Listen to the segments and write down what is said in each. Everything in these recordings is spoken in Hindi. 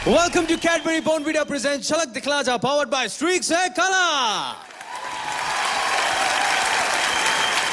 Welcome to Cadbury Bournvita presents झलक दिखला जा, powered by Streaks है कला।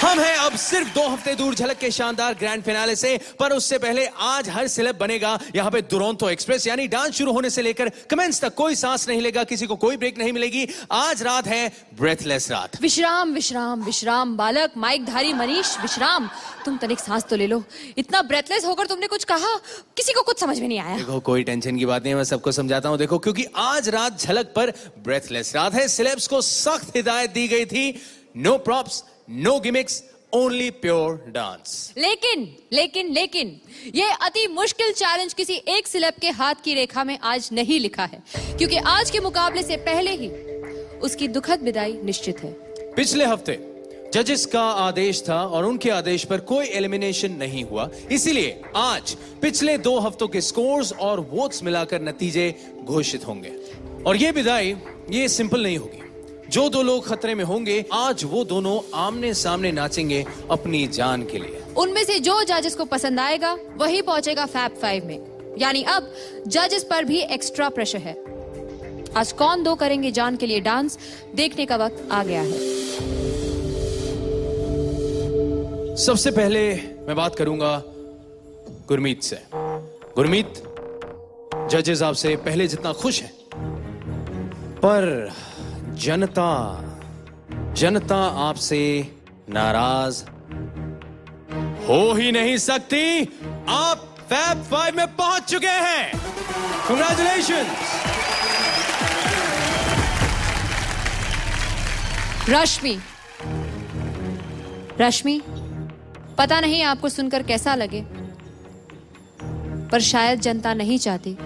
हम हैं अब सिर्फ 2 हफ्ते दूर झलक के शानदार ग्रैंड फिनाले से, पर उससे पहले आज हर सेलेब बनेगा यहाँ पे दुरंतो एक्सप्रेस। यानी डांस शुरू होने से लेकर कमेंट्स तक कोई सांस नहीं लेगा, किसी को कोई ब्रेक नहीं मिलेगी। आज रात है ब्रेथलेस रात। विश्राम विश्राम विश्राम बालक, माइक धारी मनीष विश्राम। तुम तनिक सांस तो ले लो। इतना ब्रेथलेस होकर तुमने कुछ कहा, किसी को कुछ समझ में नहीं आया। देखो कोई टेंशन की बात नहीं है, मैं सबको समझाता हूँ। देखो क्योंकि आज रात झलक पर ब्रेथलेस रात है। सेलेब्स को सख्त हिदायत दी गई थी, no props, no gimmicks, only pure dance. लेकिन ये अति मुश्किल चैलेंज किसी एक सेलेब के हाथ की रेखा में आज नहीं लिखा है, क्योंकि आज के मुकाबले से पहले ही उसकी दुखद विदाई निश्चित है। पिछले हफ्ते जजेस का आदेश था और उनके आदेश पर कोई एलिमिनेशन नहीं हुआ, इसीलिए आज पिछले 2 हफ्तों के स्कोर्स और वोट्स मिलाकर नतीजे घोषित होंगे। और ये विदाई ये सिंपल नहीं होगी। जो 2 लोग खतरे में होंगे, आज वो दोनों आमने सामने नाचेंगे अपनी जान के लिए। उनमें से जो जजेस को पसंद आएगा वही पहुंचेगा फैब 5 में। यानी अब जजेस पर भी एक्स्ट्रा प्रेशर है। आज कौन 2 करेंगे जान के लिए डांस, देखने का वक्त आ गया है। सबसे पहले मैं बात करूंगा गुरमीत से। गुरमीत, जजेस आपसे पहले जितना खुश हैं, पर जनता आपसे नाराज हो ही नहीं सकती। आप फैब 5 में पहुंच चुके हैं। कांग्रेचुलेशंस। रश्मि, पता नहीं आपको सुनकर कैसा लगे, पर शायद जनता नहीं चाहती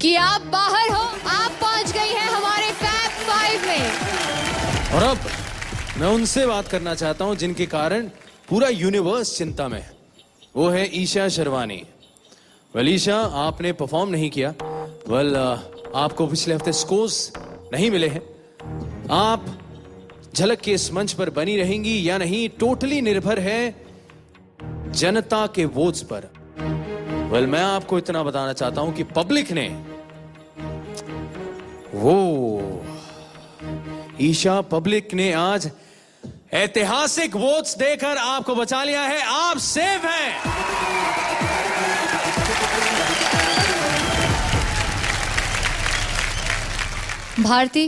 कि आप बाहर हो। आप पहुंच गई हैं हमारे फैब 5 में। और अब मैं उनसे बात करना चाहता हूं जिनके कारण पूरा यूनिवर्स चिंता में है। वो है ईशा शर्वानी। वेल ईशा, आपने परफॉर्म नहीं किया। वेल आपको पिछले हफ्ते स्कोर्स नहीं मिले हैं। आप झलक के इस मंच पर बनी रहेंगी या नहीं, टोटली निर्भर है जनता के वोट्स पर। वेल मैं आपको इतना बताना चाहता हूं कि पब्लिक ने पब्लिक ने आज ऐतिहासिक वोट्स देकर आपको बचा लिया है। आप सेफ हैं। भारती,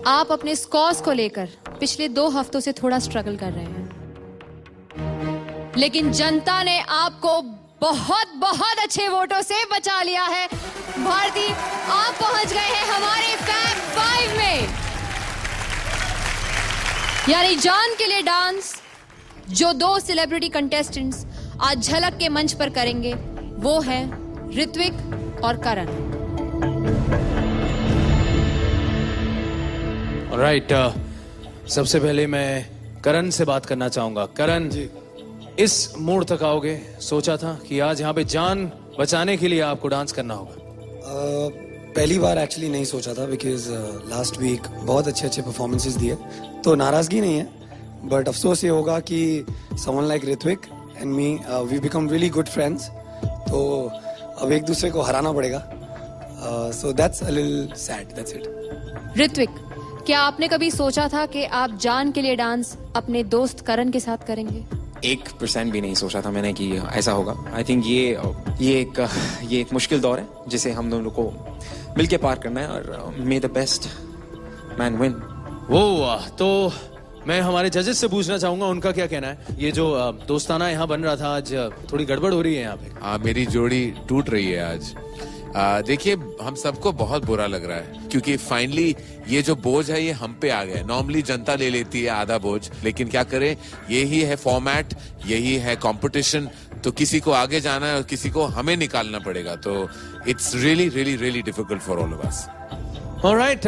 आप अपने स्कोर्स को लेकर पिछले 2 हफ्तों से थोड़ा स्ट्रगल कर रहे हैं, लेकिन जनता ने आपको बहुत अच्छे वोटों से बचा लिया है। भारती, आप पहुंच गए हैं हमारे फैब 5 में। यानी जान के लिए डांस जो 2 सेलिब्रिटी कंटेस्टेंट्स आज झलक के मंच पर करेंगे, वो हैं ऋत्विक और करण। ऑलराइट, सबसे पहले मैं करण से बात करना चाहूंगा। करण जी, इस मोड़ तक आओगे, सोचा था कि आज यहाँ पे जान बचाने के लिए आपको डांस करना होगा? पहली बार एक्चुअली नहीं सोचा था, बिकॉज लास्ट वीक बहुत अच्छे परफॉर्मेंसेस दिए, तो नाराजगी नहीं है, बट अफसोस ये होगा कि someone like Hrithik and me, we become really good friends, तो अब एक दूसरे को हराना पड़ेगा। So that's a little sad, that's it. Hrithik, क्या आपने कभी सोचा था कि आप जान के लिए डांस अपने दोस्त करण के साथ करेंगे? 1% भी नहीं सोचा था मैंने कि ऐसा होगा। आई थिंक ये एक मुश्किल दौर है जिसे हम दोनों को मिलके पार करना है, और मे द बेस्ट मैन विन। वो तो मैं हमारे जजेस से पूछना चाहूंगा उनका क्या कहना है। ये जो दोस्ताना यहाँ बन रहा था, आज थोड़ी गड़बड़ हो रही है यहाँ पे। मेरी जोड़ी टूट रही है आज। देखिए, हम सबको बहुत बुरा लग रहा है, क्योंकि फाइनली ये जो बोझ है ये हम पे आ गया। नॉर्मली जनता ले लेती है आधा बोझ, लेकिन क्या करें, यही है फॉर्मेट, यही है कंपटीशन, तो किसी को आगे जाना है और किसी को हमें निकालना पड़ेगा। तो it's really difficult for all of us. Alright,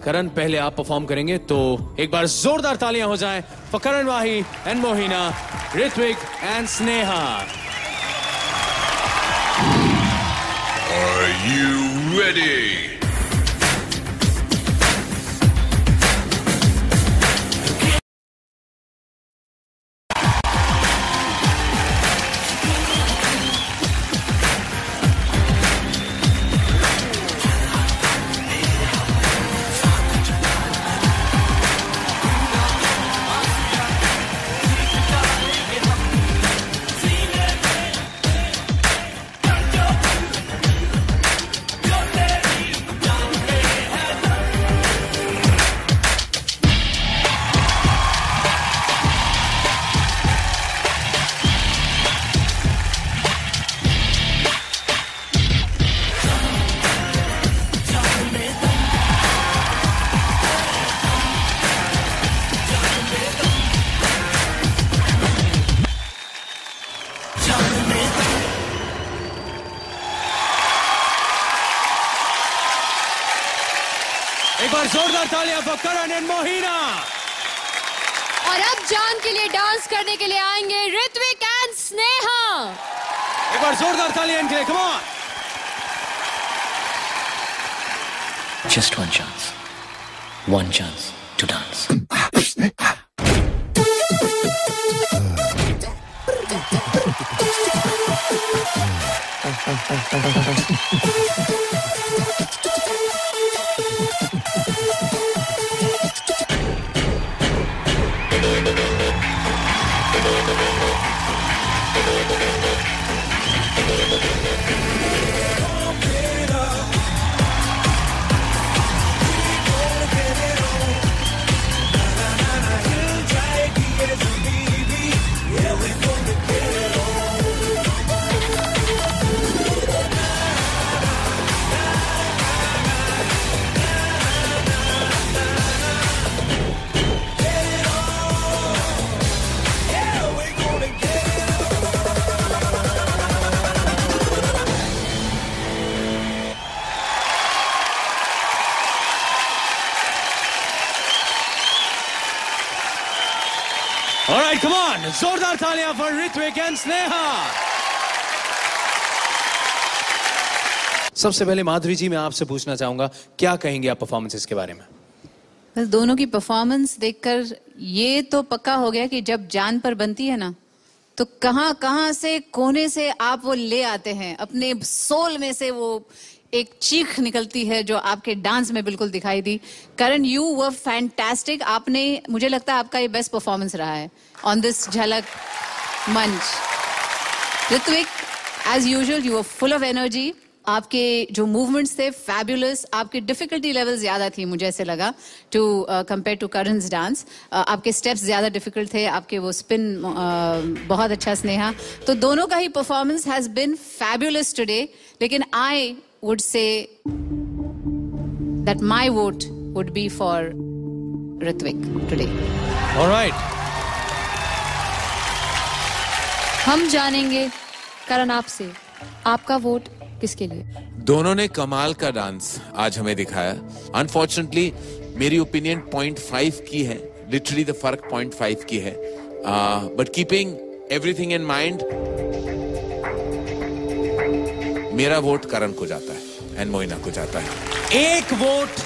Karan पहले आप परफॉर्म करेंगे, तो एक बार जोरदार तालियां हो जाएं for Karan Wahi and Mohina, Hrithik and Sneha. Are you ready? जोरदार तालियां फॉर करण एंड मोहिना। और अब जान के लिए डांस करने के लिए आएंगे ऋत्विक एंड स्नेहा। एक बार जोरदार तालियां इनके लिए, come on. Just one chance to dance. All right, come on. जोरदार तालियां for ऋत्विक एंड स्नेहा। सबसे पहले माधुरी जी, मैं आपसे पूछना चाहूंगा, क्या कहेंगे आप परफॉर्मेंसेस के बारे में? बस दोनों की परफॉर्मेंस देखकर ये तो पक्का हो गया कि जब जान पर बनती है ना, तो कहां कहां से कोने से आप वो ले आते हैं, अपने सोल में से वो एक चीख निकलती है जो आपके डांस में बिल्कुल दिखाई दी। करण, यू वर फैंटास्टिक। आपने, मुझे लगता है आपका ये बेस्ट परफॉर्मेंस रहा है ऑन दिस झलक मंच। Hrithik, as usual you were full of energy. आपके जो मूवमेंट्स थे फैबुलस। आपकी डिफिकल्टी लेवल ज्यादा थी, मुझे ऐसे लगा, टू कंपेयर टू करण's डांस। आपके स्टेप्स ज्यादा डिफिकल्ट थे, आपके वो स्पिन बहुत अच्छा। स्नेहा, तो दोनों का ही performance has been fabulous today. लेकिन I would say that my vote would be for Ritwik today. All right. हम जानेंगे करण आपसे, आपका वोट किसके लिए? दोनों ने कमाल का डांस आज हमें दिखाया। अनफॉर्चुनेटली मेरी ओपिनियन 0.5 की है, लिटरली द फर्क 0.5 की है। But keeping everything in mind, मेरा वोट करण को जाता है एंड मोहिना को जाता है। एक वोट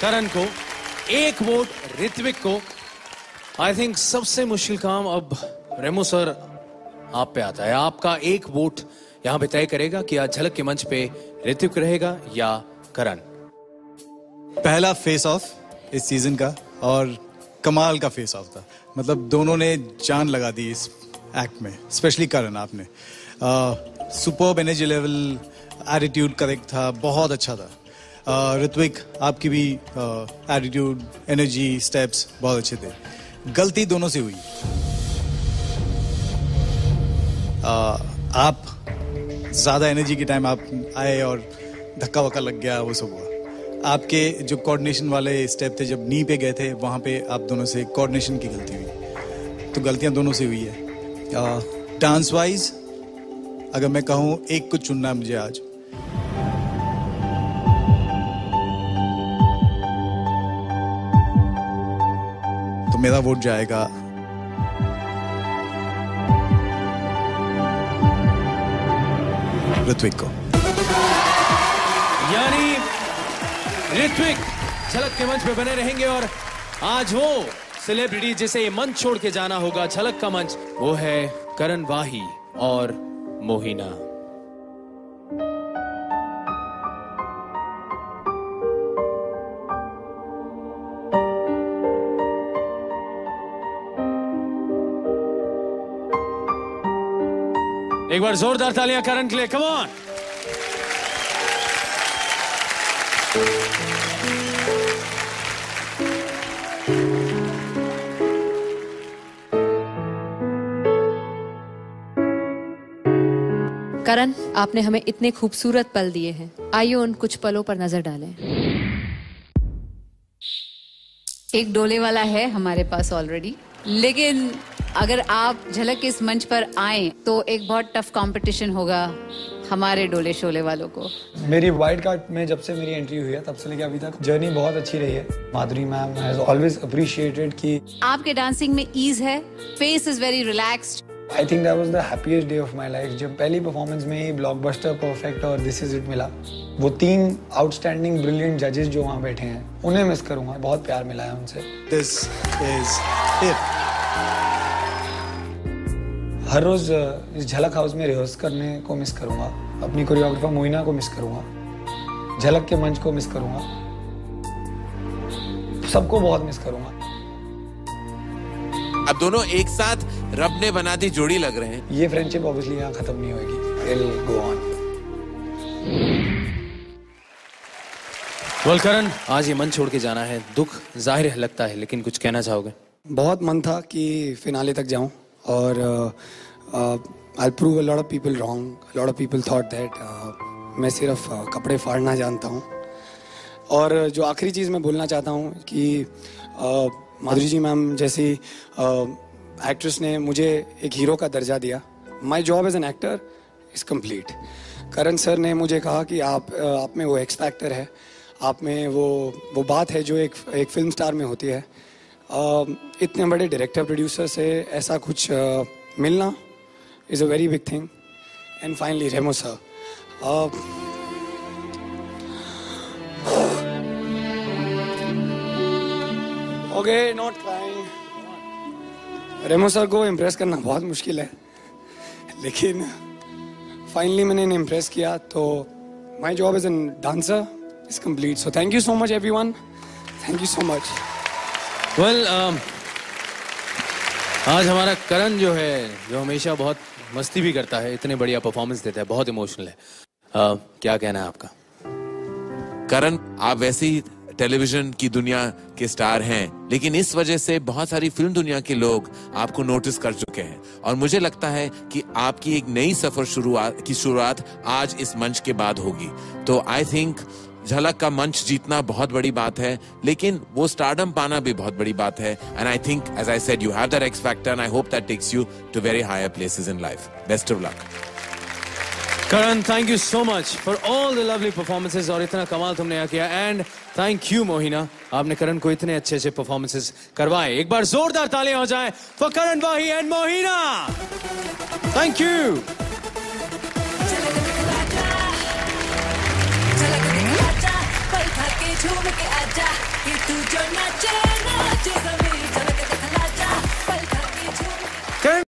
करण को, एक वोट ऋत्विक को। आई थिंक सबसे मुश्किल काम अब रेमो सर आप पे आता है। आपका एक वोट यहां पे तय करेगा कि आज झलक के मंच पे ऋत्विक रहेगा या करण। पहला फेस ऑफ इस सीजन का और कमाल का फेस ऑफ था। मतलब दोनों ने जान लगा दी इस एक्ट में, स्पेशली करण। आपने superb energy level, attitude correct था, बहुत अच्छा था। ऋत्विक, आपकी भी एटीट्यूड, एनर्जी, स्टेप्स बहुत अच्छे थे। गलती दोनों से हुई। आप ज्यादा एनर्जी के टाइम आप आए और धक्का वक्का लग गया, वो सब हुआ। आपके जो कोऑर्डिनेशन वाले स्टेप थे, जब नी पे गए थे, वहां पे आप दोनों से कोऑर्डिनेशन की गलती हुई। तो गलतियां दोनों से हुई है। डांस वाइज अगर मैं कहूं एक को चुनना है मुझे आज, तो मेरा वोट जाएगा ऋत्विक को। यानी ऋत्विक झलक के मंच पे बने रहेंगे और आज वो सेलिब्रिटी जिसे मंच छोड़ के जाना होगा, झलक का मंच, वो है करण वाही और मोहिना। एक बार जोरदार तालियां करण के लिए, कम ऑन। करण, आपने हमें इतने खूबसूरत पल दिए हैं, आइए उन कुछ पलों पर नजर डालें। एक डोले वाला है हमारे पास ऑलरेडी, लेकिन अगर आप झलक के इस मंच पर आए तो एक बहुत टफ कंपटीशन होगा हमारे डोले शोले वालों को। मेरी वाइल्ड कार्ड में जब से मेरी एंट्री हुई है तब से लेकर अभी तक जर्नी बहुत अच्छी रही है। माधुरी मैम हैज ऑलवेज अप्रिशिएटेड कि आपके डांसिंग में ईज है, face is very relaxed. I think that was the happiest day of my life जब पहली परफॉर्मेंस में ही ब्लॉकबस्टर, परफेक्ट और दिस इज इट मिला। वो 3 आउटस्टैंडिंग ब्रिलियंट जजेस जो वहाँ बैठे हैं उन्हें मिस करूंगा, बहुत प्यार मिला है उनसे। This is it. हर रोज इस झलक हाउस में रिहर्स करने को मिस करूंगा, अपनी कोरियोग्राफर मोहिना को मिस करूंगा, झलक के मंच को मिस करूंगा, सबको बहुत मिस करूंगा। अब दोनों एक साथ रब ने बना दी जोड़ी लग रहे हैं। ये फ्रेंडशिप ऑब्वियसली यहाँ खत्म नहीं होगी, it will go on. Well Karan, आज ये मंच छोड़ के जाना है, दुख जाहिर है लगता है, लेकिन कुछ कहना चाहोगे? बहुत मन था कि फिनाले तक जाऊं और I'll prove a lot of people wrong. A lot of people thought that मैं सिर्फ कपड़े फाड़ना जानता हूँ। और जो आखिरी चीज़ मैं बोलना चाहता हूँ कि माधुरी जी मैम जैसी एक्ट्रेस ने मुझे एक हीरो का दर्जा दिया। My job as an actor is complete. Karan sir ने मुझे कहा कि आप में वो एक्स फैक्टर है, आप में वो बात है जो एक फिल्म स्टार में होती है। इतने बड़े डायरेक्टर प्रोड्यूसर से ऐसा कुछ मिलना is a very big thing. And finally, Remo sir. Okay, not crying. Remo sir को impress करना बहुत मुश्किल है, लेकिन finally मैंने इन्हें impress किया, तो my job as a dancer is complete. So thank you so much everyone. Thank you so much. Well, आज हमारा करण जो है, जो हमेशा बहुत मस्ती भी करता है, इतने बढ़िया परफॉर्मेंस देता है, बहुत इमोशनल है। क्या कहना है आपका? करण, आप वैसे ही टेलीविजन की दुनिया के स्टार हैं, लेकिन इस वजह से बहुत सारी फिल्म दुनिया के लोग आपको नोटिस कर चुके हैं और मुझे लगता है कि आपकी एक नई सफर की शुरुआत आज इस मंच के बाद होगी। तो आई थिंक झलक का मंच जीतना बहुत बड़ी बात है, लेकिन वो स्टारडम पाना भी बहुत बड़ी बात है। And I think, as I said, you have that X factor and I hope that takes you to very higher places in life. Best of luck. Karan, thank you so much for all the lovely performances और इतना कमाल तुमने यहाँ किया। एंड थैंक यू मोहिना, आपने करण को इतने अच्छे अच्छे परफॉर्मेंसेस करवाए। एक बार जोरदार तालियां हो जाए for Karan Wahi and Mohina. Thank you.